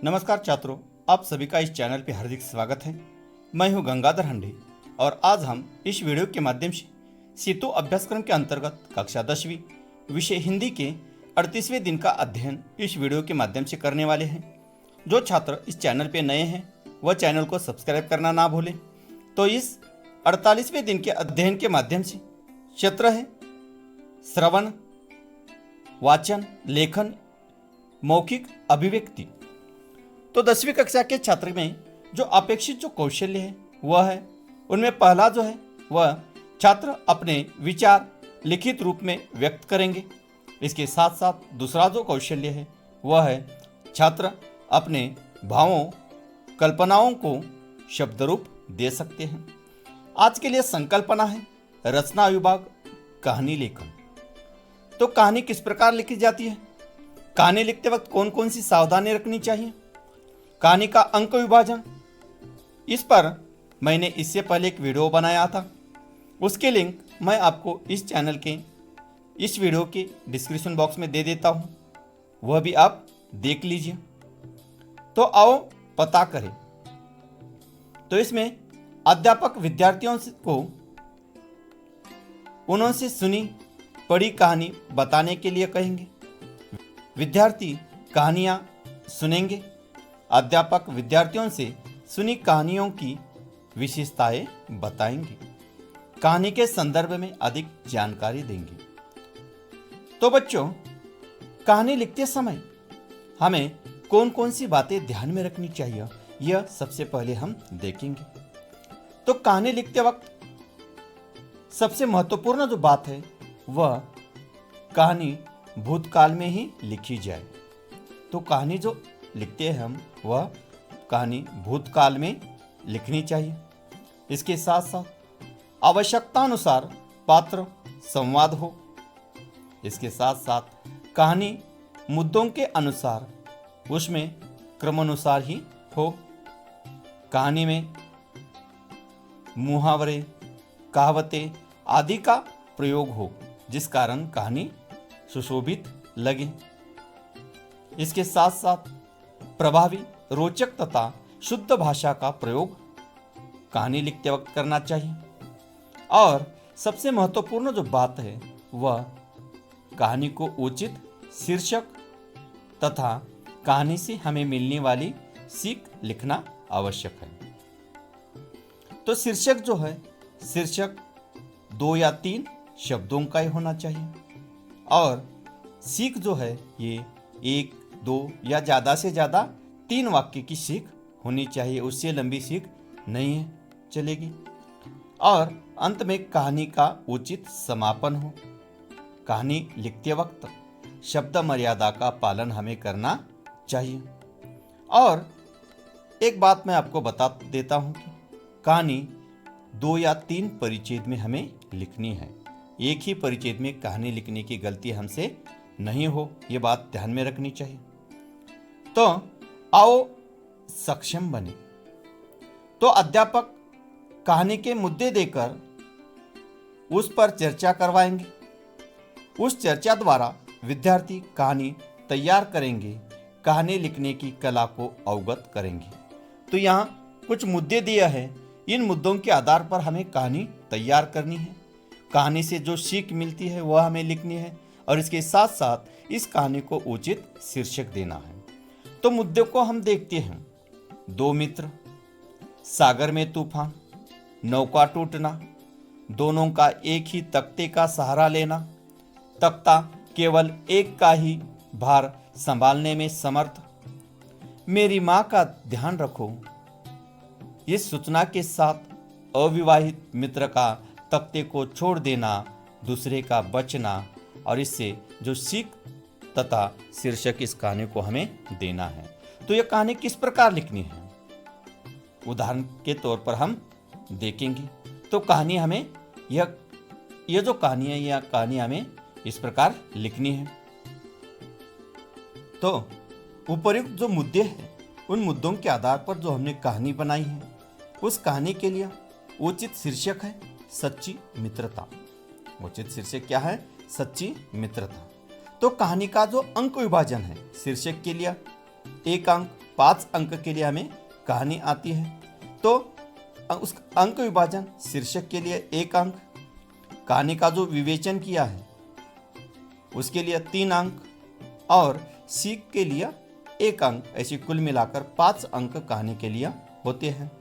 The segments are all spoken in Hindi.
नमस्कार छात्रों, आप सभी का इस चैनल पे हार्दिक स्वागत है। मैं हूं गंगाधर हंडे और आज हम इस वीडियो के माध्यम से सेतु अभ्यासक्रम के अंतर्गत कक्षा 10वीं विषय हिंदी के 38वें दिन का अध्ययन इस वीडियो के माध्यम से करने वाले हैं। जो छात्र इस चैनल पे नए हैं वह चैनल को सब्सक्राइब करना ना भूलें। तो इस 48वें दिन के अध्ययन के माध्यम से क्षेत्र है श्रवण, वाचन, लेखन, मौखिक अभिव्यक्ति। तो 10वीं कक्षा के छात्र में जो अपेक्षित जो कौशल्य है वह है, उनमें पहला जो है वह छात्र अपने विचार लिखित रूप में व्यक्त करेंगे। इसके साथ साथ दूसरा जो कौशल्य है वह है छात्र अपने भावों, कल्पनाओं को शब्द रूप दे सकते हैं। आज के लिए संकल्पना है रचना विभाग कहानी लेखन। तो कहानी किस प्रकार लिखी जाती है, कहानी लिखते वक्त कौन कौन सी सावधानी रखनी चाहिए, कहानी का अंक विभाजन, इस पर मैंने इससे पहले एक वीडियो बनाया था। उसके लिंक मैं आपको इस चैनल के इस वीडियो के डिस्क्रिप्शन बॉक्स में दे देता हूं, वह भी आप देख लीजिए। तो आओ पता करें। तो इसमें अध्यापक विद्यार्थियों को उन्होंने सुनी पढ़ी कहानी बताने के लिए कहेंगे। विद्यार्थी कहानियां सुनेंगे। अध्यापक विद्यार्थियों से सुनी कहानियों की विशेषताएं बताएंगे, कहानी के संदर्भ में अधिक जानकारी देंगे। तो बच्चों, कहानी लिखते समय हमें कौन कौन सी बातें ध्यान में रखनी चाहिए, यह सबसे पहले हम देखेंगे। तो कहानी लिखते वक्त सबसे महत्वपूर्ण जो बात है वह कहानी भूतकाल में ही लिखी जाए। तो कहानी जो लिखते हैं हम वह कहानी भूतकाल में लिखनी चाहिए। इसके साथ साथ आवश्यकता अनुसार पात्र संवाद हो। इसके साथ साथ कहानी मुद्दों के अनुसार उसमें क्रमानुसार ही हो। कहानी में मुहावरे, कहावतें आदि का प्रयोग हो जिस कारण कहानी सुशोभित लगे। इसके साथ साथ प्रभावी, रोचक तथा शुद्ध भाषा का प्रयोग कहानी लिखते वक्त करना चाहिए। और सबसे महत्वपूर्ण जो बात है वह कहानी को उचित शीर्षक तथा कहानी से हमें मिलने वाली सीख लिखना आवश्यक है। तो शीर्षक जो है, शीर्षक 2 या 3 शब्दों का ही होना चाहिए। और सीख जो है ये 1, 2 या ज़्यादा से ज़्यादा 3 वाक्य की सीख होनी चाहिए, उससे लंबी सीख नहीं है चलेगी। और अंत में कहानी का उचित समापन हो। कहानी लिखते वक्त शब्द मर्यादा का पालन हमें करना चाहिए। और एक बात मैं आपको बता देता हूँ कि कहानी 2 या 3 परिच्छेद में हमें लिखनी है। एक ही परिच्छेद में कहानी लिखने की गलती हमसे नहीं हो, ये बात ध्यान में रखनी चाहिए। तो आओ सक्षम बने। तो अध्यापक कहानी के मुद्दे देकर उस पर चर्चा करवाएंगे। उस चर्चा द्वारा विद्यार्थी कहानी तैयार करेंगे, कहानी लिखने की कला को अवगत करेंगे। तो यहाँ कुछ मुद्दे दिए हैं, इन मुद्दों के आधार पर हमें कहानी तैयार करनी है। कहानी से जो सीख मिलती है वह हमें लिखनी है और इसके साथ साथ इस कहानी को उचित शीर्षक देना है। तो मुद्दों को हम देखते हैं। 2 मित्र, सागर में तूफान, नौका टूटना, दोनों का एक ही तख्ते का सहारा लेना, तख्ता केवल एक का ही भार संभालने में समर्थ, मेरी माँ का ध्यान रखो। इस सूचना के साथ अविवाहित मित्र का तख्ते को छोड़ देना, दूसरे का बचना, और इससे जो सीख तथा शीर्षक इस कहानी को हमें देना है। तो यह कहानी किस प्रकार लिखनी है, उदाहरण के तौर पर हम देखेंगे। तो कहानी हमें यह जो कहानी है, यह कहानी हमें इस प्रकार लिखनी है। तो उपर्युक्त जो मुद्दे हैं उन मुद्दों के आधार पर जो हमने कहानी बनाई है, उस कहानी के लिए उचित शीर्षक है सच्ची मित्रता। उचित शीर्षक क्या है? सच्ची मित्रता। तो कहानी का जो अंक विभाजन है, शीर्षक के लिए 1 अंक, 5 अंक के लिए हमें कहानी आती है, तो उस अंक विभाजन शीर्षक के लिए 1 अंक, कहानी का जो विवेचन किया है उसके लिए 3 अंक और सीख के लिए 1 अंक, ऐसे कुल मिलाकर 5 अंक कहानी के लिए होते हैं।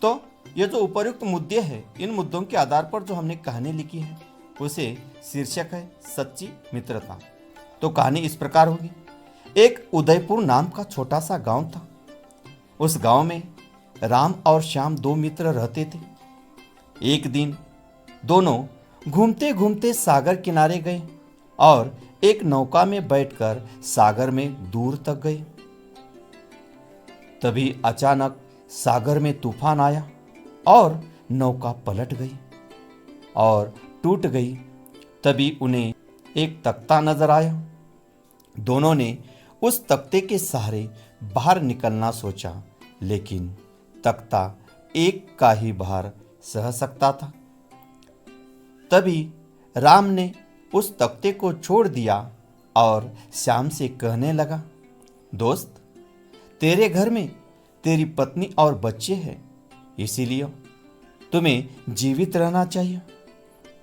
तो ये जो उपर्युक्त मुद्दे हैं, इन मुद्दों के आधार पर जो हमने कहानी लिखी है उसे शीर्षक है सच्ची मित्रता। तो कहानी इस प्रकार होगी। एक उदयपुर नाम का छोटा सा गांव था। उस गांव में राम और श्याम 2 मित्र रहते थे। एक दिन दोनों घूमते घूमते सागर किनारे गए और एक नौका में बैठकर सागर में दूर तक गए। तभी अचानक सागर में तूफान आया और नौका पलट गई और टूट गई। तभी उन्हें एक तख्ता नजर आया। दोनों ने उस तख्ते के सहारे बाहर निकलना सोचा, लेकिन तख्ता एक का ही भार सह सकता था। तभी राम ने उस तख्ते को छोड़ दिया और श्याम से कहने लगा, दोस्त, तेरे घर में तेरी पत्नी और बच्चे हैं, इसीलिए तुम्हें जीवित रहना चाहिए।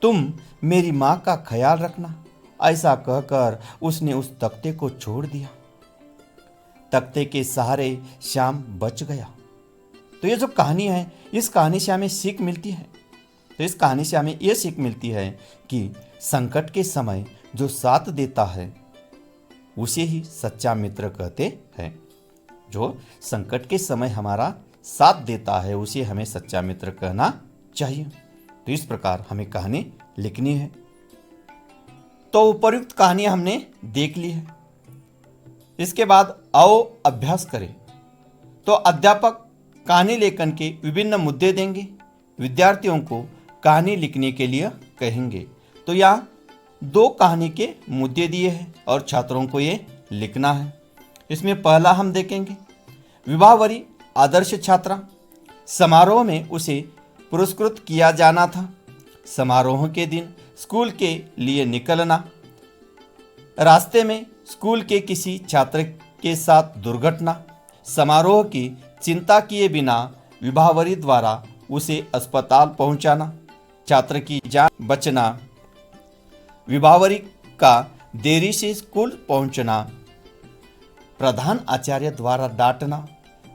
तुम मेरी माँ का ख्याल रखना। ऐसा कहकर उसने उस तख्ते को छोड़ दिया। तख्ते के सहारे श्याम बच गया। तो ये जो कहानी है, इस कहानी से हमें सीख मिलती है। तो इस कहानी से हमें यह सीख मिलती है कि संकट के समय जो साथ देता है उसे ही सच्चा मित्र कहते हैं। जो संकट के समय हमारा साथ देता है उसे हमें सच्चा मित्र कहना चाहिए। तो इस प्रकार हमें कहानी लिखनी है। तो उपर्युक्त कहानी हमने देख ली है। इसके बाद आओ अभ्यास करें। तो अध्यापक कहानी लेखन के विभिन्न मुद्दे देंगे, विद्यार्थियों को कहानी लिखने के लिए कहेंगे। तो यहाँ 2 कहानी के मुद्दे दिए हैं और छात्रों को ये लिखना है। इसमें पहला हम देखेंगे, विवाहवरी आदर्श छात्रा। समारोह में उसे पुरस्कृत किया जाना था। समारोह के दिन स्कूल के लिए निकलना। रास्ते में स्कूल के किसी छात्र के साथ दुर्घटना। समारोह की चिंता किए बिना विवाहवरी द्वारा उसे अस्पताल पहुंचाना। छात्र की जान बचना। विवाहवरी का देरी से स्कूल पहुंचना। प्रधान आचार्य द्वारा डांटना।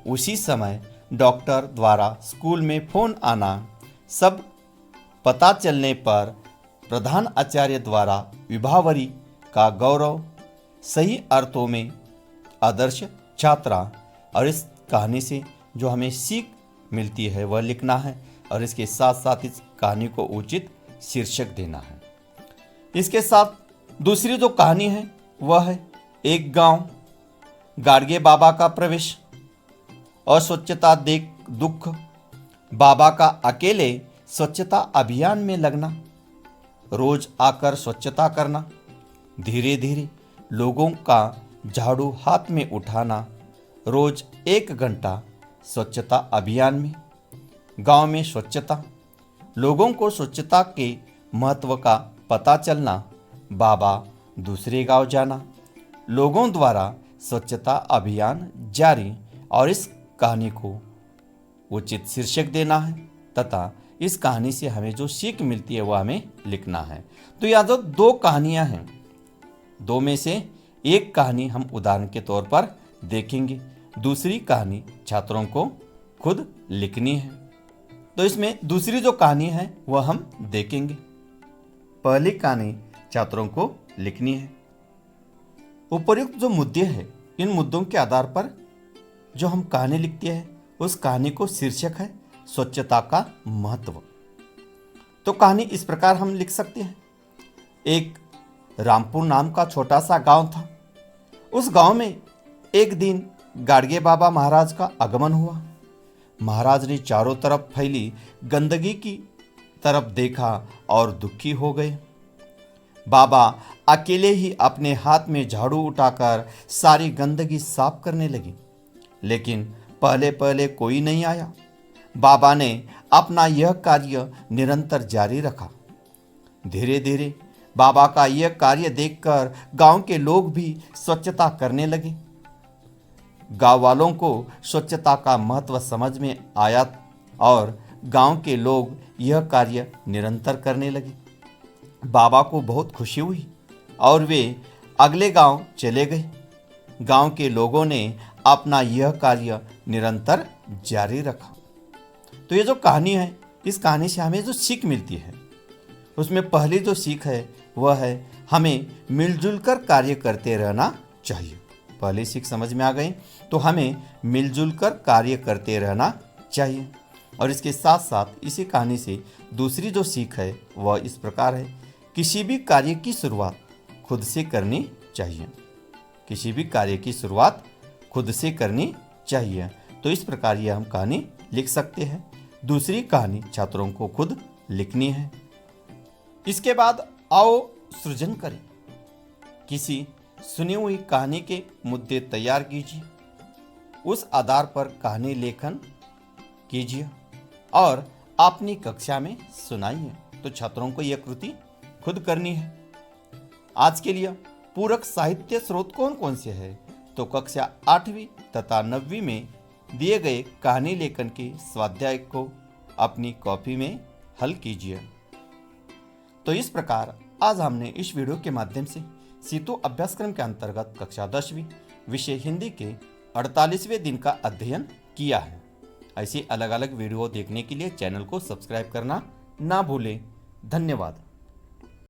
उसी समय डॉक्टर द्वारा स्कूल में फोन आना। सब पता चलने पर प्रधान आचार्य द्वारा विवाहवरी का गौरव। सही अर्थों में आदर्श छात्रा। और इस कहानी से जो हमें सीख मिलती है वह लिखना है और इसके साथ साथ इस कहानी को उचित शीर्षक देना है। इसके साथ दूसरी जो कहानी है वह है एक गांव। गाडगे बाबा का प्रवेश। अस्वच्छता देख दुख। बाबा का अकेले स्वच्छता अभियान में लगना। रोज आकर स्वच्छता करना। धीरे धीरे लोगों का झाड़ू हाथ में उठाना। रोज 1 घंटा स्वच्छता अभियान में। गांव में स्वच्छता। लोगों को स्वच्छता के महत्व का पता चलना। बाबा दूसरे गांव जाना। लोगों द्वारा स्वच्छता अभियान जारी। और इस कहानी को उचित शीर्षक देना है तथा इस कहानी से हमें जो सीख मिलती है वह हमें लिखना है। तो यह जो 2 कहानियां हैं, 2 में से एक कहानी हम उदाहरण के तौर पर देखेंगे। दूसरी कहानी छात्रों को खुद लिखनी है। तो इसमें दूसरी जो कहानी है वह हम देखेंगे। पहली कहानी छात्रों को लिखनी है। उपर्युक्त जो मुद्दे हैं, इन मुद्दों के आधार पर जो हम कहानी लिखते हैं उस कहानी को शीर्षक है स्वच्छता का महत्व। तो कहानी इस प्रकार हम लिख सकते हैं। एक रामपुर नाम का छोटा सा गांव था। उस गांव में एक दिन गाडगे बाबा महाराज का आगमन हुआ। महाराज ने चारों तरफ फैली गंदगी की तरफ देखा और दुखी हो गए। बाबा अकेले ही अपने हाथ में झाड़ू उठाकर सारी गंदगी साफ करने लगे, लेकिन पहले पहले कोई नहीं आया। बाबा ने अपना यह कार्य निरंतर जारी रखा। धीरे धीरे बाबा का यह कार्य देखकर गांव के लोग भी स्वच्छता करने लगे। गांव वालों को स्वच्छता का महत्व समझ में आया और गांव के लोग यह कार्य निरंतर करने लगे। बाबा को बहुत खुशी हुई और वे अगले गांव चले गए। गांव के लोगों ने अपना यह कार्य निरंतर जारी रखा। तो ये जो कहानी है, इस कहानी से हमें जो सीख मिलती है, उसमें पहली जो सीख है वह है हमें मिलजुल कर कार्य करते रहना चाहिए। पहली सीख समझ में आ गई, तो हमें मिलजुल कर कार्य करते रहना चाहिए। और इसके साथ साथ इसी कहानी से दूसरी जो सीख है वह इस प्रकार है, किसी भी कार्य की शुरुआत खुद से करनी चाहिए। किसी भी कार्य की शुरुआत खुद से करनी चाहिए। तो इस प्रकार यह हम कहानी लिख सकते हैं। दूसरी कहानी छात्रों को खुद लिखनी है। इसके बाद आओ सृजन करें। किसी सुनी हुई कहानी के मुद्दे तैयार कीजिए, उस आधार पर कहानी लेखन कीजिए और अपनी कक्षा में सुनाइए। तो छात्रों को यह कृति खुद करनी है। आज के लिए पूरक साहित्य स्रोत कौन कौन से है? तो कक्षा 8वीं तथा 9वीं में दिए गए कहानी लेखन के स्वाध्याय को अपनी कॉपी में हल कीजिए। तो इस प्रकार आज हमने इस वीडियो के माध्यम से सीतू अभ्यासक्रम के अंतर्गत कक्षा 10वीं विषय हिंदी के 48वें दिन का अध्ययन किया है। ऐसी अलग अलग वीडियो देखने के लिए चैनल को सब्सक्राइब करना ना भूलें। धन्यवाद।